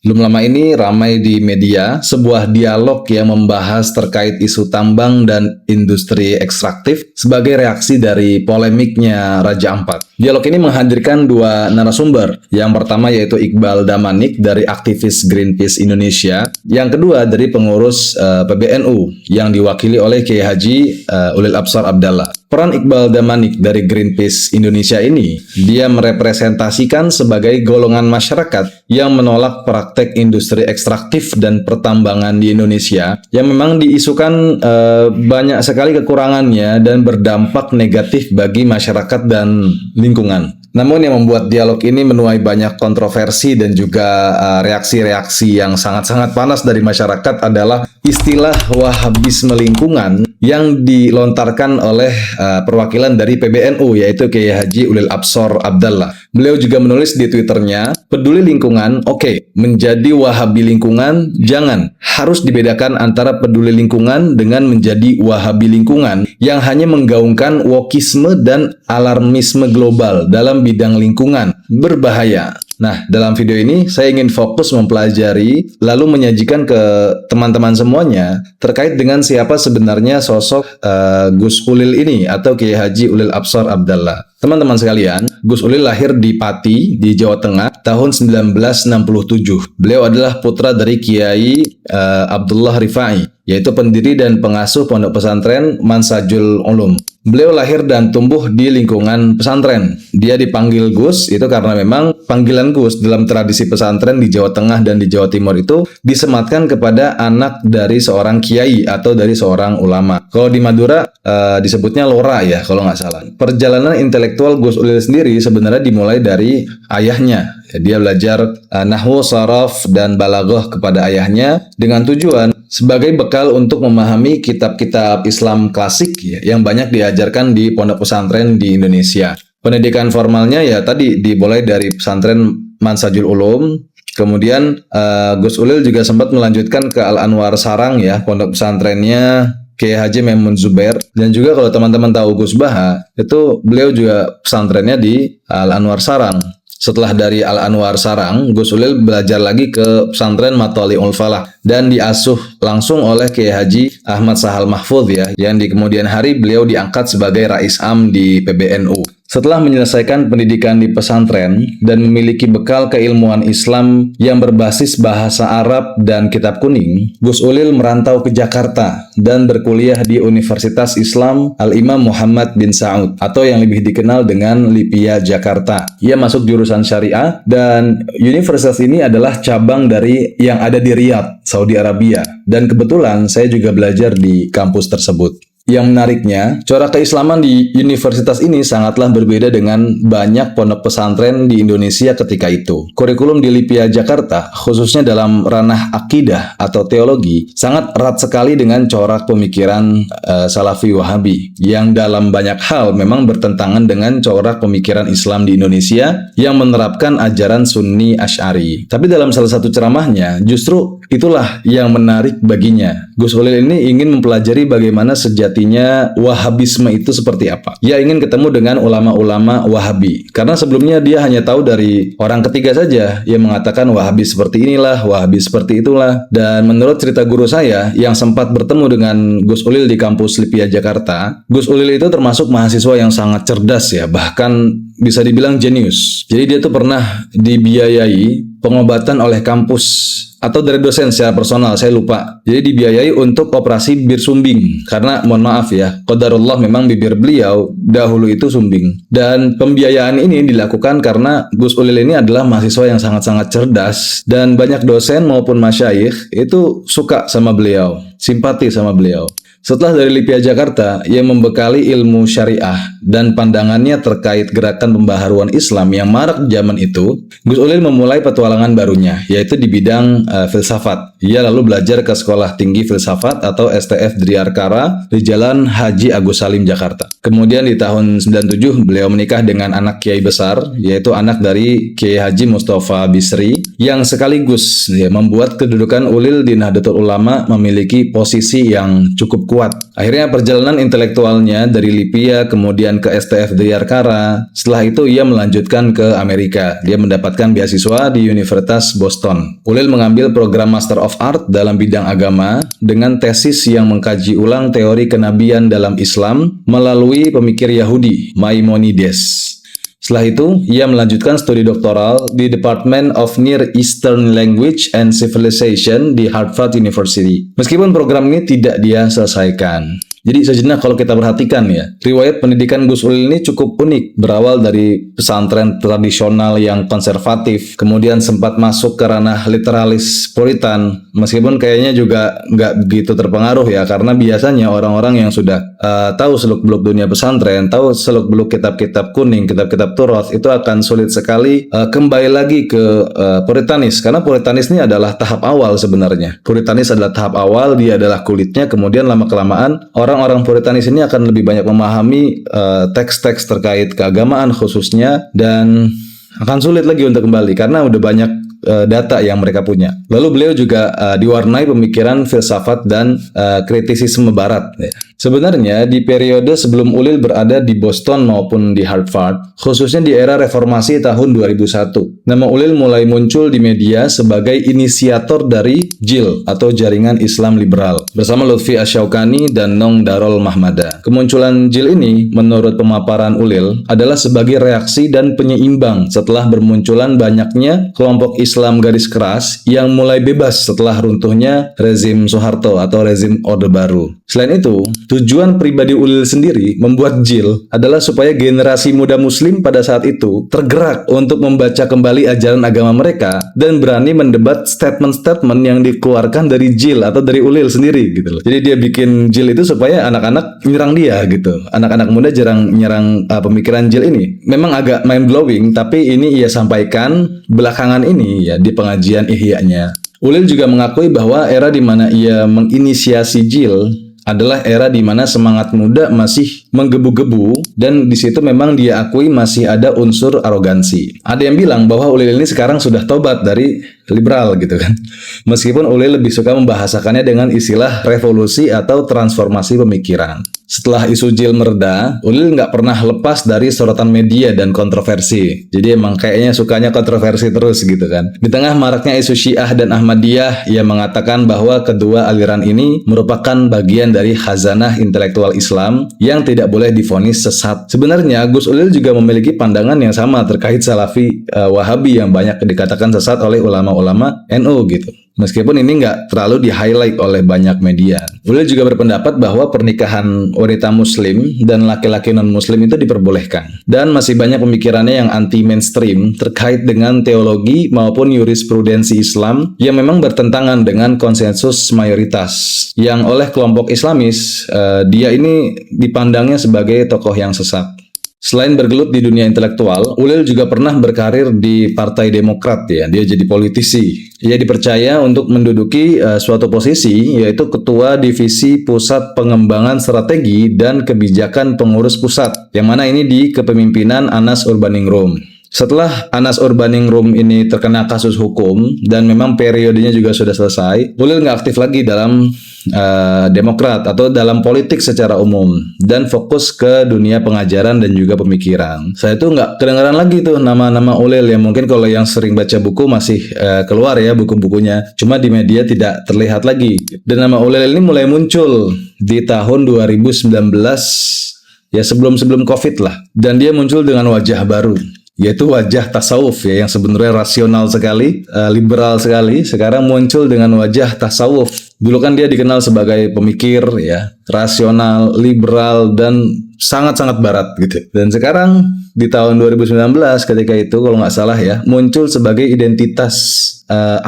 Belum lama ini ramai di media sebuah dialog yang membahas terkait isu tambang dan industri ekstraktif sebagai reaksi dari polemiknya Raja Ampat. Dialog ini menghadirkan dua narasumber. Yang pertama yaitu Iqbal Damanik dari aktivis Greenpeace Indonesia. Yang kedua dari pengurus PBNU yang diwakili oleh Kiai Haji Ulil Absar Abdallah. Peran Iqbal Damanik dari Greenpeace Indonesia ini, dia merepresentasikan sebagai golongan masyarakat yang menolak praktek industri ekstraktif dan pertambangan di Indonesia yang memang diisukan banyak sekali kekurangannya dan berdampak negatif bagi masyarakat dan lingkungan. Namun yang membuat dialog ini menuai banyak kontroversi dan juga reaksi-reaksi yang sangat-sangat panas dari masyarakat adalah istilah Wahabisme lingkungan yang dilontarkan oleh perwakilan dari PBNU yaitu Kiai Haji Ulil Absar Abdallah. Beliau juga menulis di Twitternya, peduli lingkungan, oke. Menjadi Wahabi lingkungan, jangan. Harus dibedakan antara peduli lingkungan dengan menjadi Wahabi lingkungan yang hanya menggaungkan wokisme dan alarmisme global dalam bidang lingkungan. Berbahaya. Nah, dalam video ini saya ingin fokus mempelajari lalu menyajikan ke teman-teman semuanya terkait dengan siapa sebenarnya sosok Gus Ulil ini atau Kiai Haji Ulil Absar Abdallah. Teman-teman sekalian, Gus Ulil lahir di Pati, di Jawa Tengah tahun 1967. Beliau adalah putra dari Kiai Abdullah Rifai, yaitu pendiri dan pengasuh pondok pesantren Mansajul Ulum. Beliau lahir dan tumbuh di lingkungan pesantren. Dia dipanggil Gus itu karena memang panggilan Gus dalam tradisi pesantren di Jawa Tengah dan di Jawa Timur itu disematkan kepada anak dari seorang kiai atau dari seorang ulama. Kalau di Madura disebutnya lora ya kalau nggak salah. Perjalanan intelektual Gus Ulil sendiri sebenarnya dimulai dari ayahnya. Dia belajar nahwu, saraf, dan balaghah kepada ayahnya dengan tujuan sebagai bekal untuk memahami kitab-kitab Islam klasik ya, yang banyak diajarkan di pondok pesantren di Indonesia. Pendidikan formalnya ya tadi dimulai dari pesantren Mansajul Ulum. Kemudian Gus Ulil juga sempat melanjutkan ke Al-Anwar Sarang ya, pondok pesantrennya Kiai Haji Maimun Zubair. Dan juga kalau teman-teman tahu Gus Baha, itu beliau juga pesantrennya di Al-Anwar Sarang. Setelah dari Al-Anwar Sarang, Gus Ulil belajar lagi ke pesantren Matoli'ul Falah dan diasuh langsung oleh Kiai Haji Ahmad Sahal Mahfudz ya, yang di kemudian hari beliau diangkat sebagai Rais Am di PBNU. Setelah menyelesaikan pendidikan di pesantren dan memiliki bekal keilmuan Islam yang berbasis bahasa Arab dan kitab kuning, Gus Ulil merantau ke Jakarta dan berkuliah di Universitas Islam Al-Imam Muhammad bin Saud atau yang lebih dikenal dengan LIPIA Jakarta. Ia masuk jurusan syariah dan universitas ini adalah cabang dari yang ada di Riyadh, Saudi Arabia. Dan kebetulan saya juga belajar di kampus tersebut. Yang menariknya, corak keislaman di universitas ini sangatlah berbeda dengan banyak pondok pesantren di Indonesia ketika itu. Kurikulum di LIPIA Jakarta, khususnya dalam ranah akidah atau teologi, sangat erat sekali dengan corak pemikiran Salafi Wahabi, yang dalam banyak hal memang bertentangan dengan corak pemikiran Islam di Indonesia yang menerapkan ajaran Sunni Asy'ari. Tapi dalam salah satu ceramahnya, justru itulah yang menarik baginya. Gus Ulil ini ingin mempelajari bagaimana sejatinya Wahabisme itu seperti apa. Ia ingin ketemu dengan ulama-ulama Wahabi. Karena sebelumnya dia hanya tahu dari orang ketiga saja yang mengatakan Wahabi seperti inilah, Wahabi seperti itulah. Dan menurut cerita guru saya yang sempat bertemu dengan Gus Ulil di kampus LIPIA Jakarta, Gus Ulil itu termasuk mahasiswa yang sangat cerdas ya, bahkan bisa dibilang jenius. Jadi dia tuh pernah dibiayai pengobatan oleh kampus atau dari dosen secara personal, saya lupa. Jadi dibiayai untuk operasi bibir sumbing. Karena mohon maaf ya, qadarullah memang bibir beliau dahulu itu sumbing. Dan pembiayaan ini dilakukan karena Gus Ulil ini adalah mahasiswa yang sangat-sangat cerdas. Dan banyak dosen maupun masyayikh itu suka sama beliau, simpati sama beliau. Setelah dari LIPIA Jakarta, ia membekali ilmu syariah dan pandangannya terkait gerakan pembaharuan Islam yang marak zaman itu. Gus Ulil memulai petualangan barunya, yaitu di bidang filsafat. Ia lalu belajar ke Sekolah Tinggi Filsafat atau STF Driarkara di Jalan Haji Agus Salim, Jakarta. Kemudian di tahun 97, beliau menikah dengan anak kiai besar, yaitu anak dari Kiai Haji Mustafa Bisri. yang sekaligus ya, membuat kedudukan Ulil di Nahdlatul Ulama memiliki posisi yang cukup kuat. Akhirnya perjalanan intelektualnya dari Lipia kemudian ke STF Diyarbakir. Setelah itu ia melanjutkan ke Amerika. Dia mendapatkan beasiswa di Universitas Boston. Ulil mengambil program Master of Art dalam bidang agama dengan tesis yang mengkaji ulang teori kenabian dalam Islam melalui pemikir Yahudi Maimonides. Setelah itu, ia melanjutkan studi doktoral di Department of Near Eastern Language and Civilization di Harvard University. Meskipun program ini tidak dia selesaikan. Jadi sejenak kalau kita perhatikan ya, riwayat pendidikan Gus Ulil ini cukup unik. Berawal dari pesantren tradisional yang konservatif, kemudian sempat masuk ke ranah literalis Puritan, meskipun kayaknya juga nggak begitu terpengaruh ya, karena biasanya orang-orang yang sudah tahu seluk-beluk dunia pesantren, tahu seluk-beluk kitab-kitab kuning, kitab-kitab Turath, itu akan sulit sekali kembali lagi ke Puritanis, karena Puritanis ini adalah tahap awal sebenarnya. Puritanis adalah tahap awal, dia adalah kulitnya, kemudian lama-kelamaan orang-orang Puritanis ini akan lebih banyak memahami teks-teks terkait keagamaan khususnya, dan akan sulit lagi untuk kembali karena udah banyak data yang mereka punya. Lalu beliau juga diwarnai pemikiran filsafat dan kritisisme barat. Sebenarnya di periode sebelum Ulil berada di Boston maupun di Harvard, khususnya di era reformasi tahun 2001, nama Ulil mulai muncul di media sebagai inisiator dari JIL atau Jaringan Islam Liberal bersama Lutfi Asyaukani dan Nong Darol Mahmada. Kemunculan JIL ini menurut pemaparan Ulil adalah sebagai reaksi dan penyeimbang setelah bermunculan banyaknya kelompok Islam garis keras yang mulai bebas setelah runtuhnya rezim Soeharto atau rezim Orde Baru. Selain itu, tujuan pribadi Ulil sendiri membuat JIL adalah supaya generasi muda muslim pada saat itu tergerak untuk membaca kembali ajaran agama mereka dan berani mendebat statement-statement yang dikeluarkan dari JIL atau dari Ulil sendiri gitu loh. Jadi dia bikin JIL itu supaya anak-anak nyerang dia gitu. Anak-anak muda jarang nyerang pemikiran JIL ini. Memang agak mind blowing, tapi ini ia sampaikan belakangan ini ya di pengajian Ihya-nya. Ulil juga mengakui bahwa era di mana ia menginisiasi JIL adalah era di mana semangat muda masih menggebu-gebu, dan di situ memang dia akui masih ada unsur arogansi. Ada yang bilang bahwa Ulil ini sekarang sudah tobat dari liberal gitu kan. Meskipun Ulil lebih suka membahasakannya dengan istilah revolusi atau transformasi pemikiran. Setelah isu JIL mereda, Ulil nggak pernah lepas dari sorotan media dan kontroversi. Jadi emang kayaknya sukanya kontroversi terus gitu kan. Di tengah maraknya isu Syiah dan Ahmadiyah, ia mengatakan bahwa kedua aliran ini merupakan bagian dari khazanah intelektual Islam yang tidak boleh divonis sesat. Sebenarnya Gus Ulil juga memiliki pandangan yang sama terkait Salafi Wahabi yang banyak dikatakan sesat oleh ulama-ulama NU gitu. Meskipun ini nggak terlalu di-highlight oleh banyak media. Ulil juga berpendapat bahwa pernikahan wanita muslim dan laki-laki non-muslim itu diperbolehkan. Dan masih banyak pemikirannya yang anti-mainstream terkait dengan teologi maupun jurisprudensi Islam yang memang bertentangan dengan konsensus mayoritas. Yang oleh kelompok Islamis, dia ini dipandangnya sebagai tokoh yang sesat. Selain bergelut di dunia intelektual, Ulil juga pernah berkarir di Partai Demokrat ya. Dia jadi politisi. Ia dipercaya untuk menduduki suatu posisi, yaitu Ketua Divisi Pusat Pengembangan Strategi dan Kebijakan Pengurus Pusat, yang mana ini di kepemimpinan Anas Urbaningrum. Setelah Anas Urbaningrum ini terkena kasus hukum dan memang periodenya juga sudah selesai, Ulil nggak aktif lagi dalam Demokrat atau dalam politik secara umum dan fokus ke dunia pengajaran dan juga pemikiran. Saya tuh nggak kedengaran lagi tuh nama-nama Ulil yang mungkin kalau yang sering baca buku masih keluar ya buku-bukunya. Cuma di media tidak terlihat lagi. Dan nama Ulil ini mulai muncul di tahun 2019 ya sebelum Covid lah. Dan dia muncul dengan wajah baru, yaitu wajah tasawuf ya yang sebenarnya rasional sekali, liberal sekali, sekarang muncul dengan wajah tasawuf. Dulu kan dia dikenal sebagai pemikir ya, rasional, liberal dan sangat-sangat barat gitu. Dan sekarang di tahun 2019 ketika itu kalau nggak salah ya, muncul sebagai identitas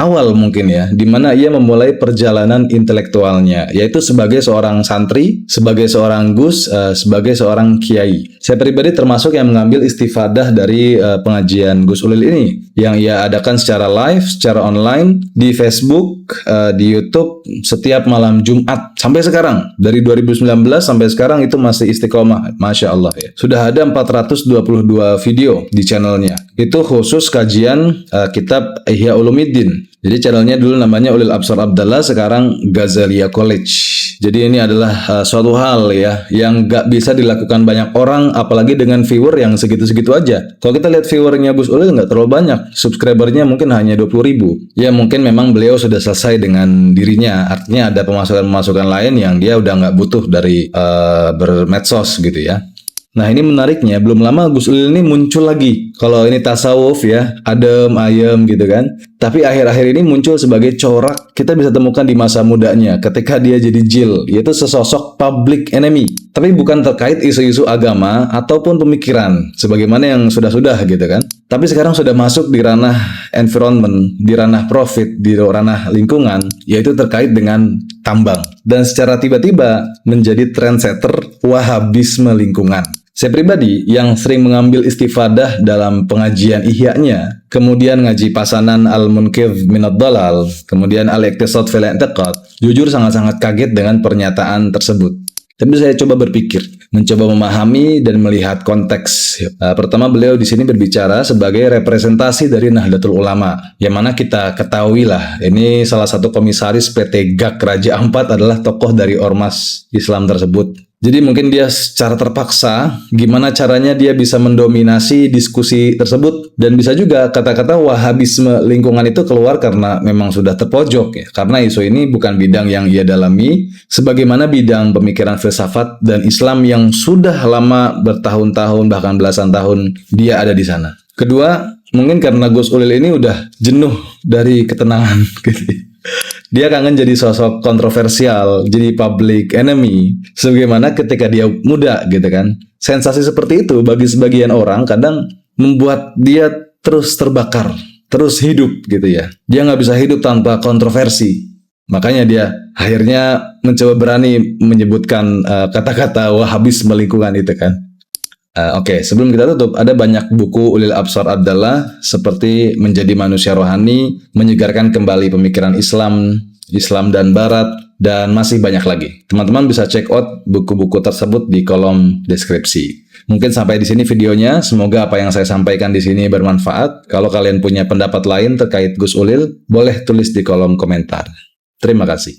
awal mungkin ya, di mana ia memulai perjalanan intelektualnya, yaitu sebagai seorang santri, sebagai seorang gus, sebagai seorang kiai. Saya pribadi termasuk yang mengambil istifadah dari pengajian Gus Ulil ini, yang ia adakan secara live, secara online, di Facebook, di YouTube, setiap malam Jumat. Sampai sekarang, dari 2019 sampai sekarang itu masih istiqomah Masya Allah ya. Sudah ada 422 video di channelnya. Itu khusus kajian kitab Ihya Ulumuddin. Jadi channelnya dulu namanya Ulil Absar Abdallah, sekarang Ghazaliyah College. Jadi ini adalah suatu hal ya yang gak bisa dilakukan banyak orang, apalagi dengan viewer yang segitu-segitu aja. Kalau kita lihat viewernya Gus Ulil nggak terlalu banyak, subscribernya mungkin hanya 20.000. Ya mungkin memang beliau sudah selesai dengan dirinya, artinya ada pemasukan-pemasukan lain yang dia udah nggak butuh dari bermedsos gitu ya. Nah ini menariknya, belum lama Gus Ulil ini muncul lagi. Kalau ini tasawuf ya, adem, ayem gitu kan. Tapi akhir-akhir ini muncul sebagai corak kita bisa temukan di masa mudanya ketika dia jadi jil, yaitu sesosok public enemy. Tapi bukan terkait isu-isu agama ataupun pemikiran, sebagaimana yang sudah-sudah gitu kan. Tapi sekarang sudah masuk di ranah environment, di ranah profit, di ranah lingkungan, yaitu terkait dengan tambang. Dan secara tiba-tiba menjadi trendsetter Wahabisme lingkungan. Saya pribadi yang sering mengambil istifadah dalam pengajian Ihya-nya, kemudian ngaji pasanan Al-Munqidh Minad Dhalal, kemudian Al-Iqtisad fil I'tiqad, jujur sangat-sangat kaget dengan pernyataan tersebut. Tapi saya coba berpikir, mencoba memahami dan melihat konteks. Pertama, beliau di sini berbicara sebagai representasi dari Nahdlatul Ulama, yang mana kita ketahui lah, ini salah satu komisaris PT GAK Raja Ampat adalah tokoh dari ormas Islam tersebut. Jadi mungkin dia secara terpaksa, gimana caranya dia bisa mendominasi diskusi tersebut. Dan bisa juga kata-kata Wahabisme lingkungan itu keluar karena memang sudah terpojok ya. Karena isu ini bukan bidang yang ia dalami, sebagaimana bidang pemikiran filsafat dan Islam yang sudah lama bertahun-tahun bahkan belasan tahun dia ada di sana. Kedua, mungkin karena Gus Ulil ini udah jenuh dari ketenangan gitu. Dia kangen jadi sosok kontroversial, jadi public enemy, sebagaimana ketika dia muda gitu kan. Sensasi seperti itu bagi sebagian orang kadang membuat dia terus terbakar, terus hidup gitu ya. Dia nggak bisa hidup tanpa kontroversi. Makanya dia akhirnya mencoba berani menyebutkan kata-kata Wahabisme lingkungan itu kan. Oke, sebelum kita tutup, ada banyak buku Ulil Absar Abdallah seperti Menjadi Manusia Rohani, menyegarkan kembali pemikiran Islam dan Barat, dan masih banyak lagi. Teman-teman bisa check out buku-buku tersebut di kolom deskripsi. Mungkin sampai di sini videonya. Semoga apa yang saya sampaikan di sini bermanfaat. Kalau kalian punya pendapat lain terkait Gus Ulil, boleh tulis di kolom komentar. Terima kasih.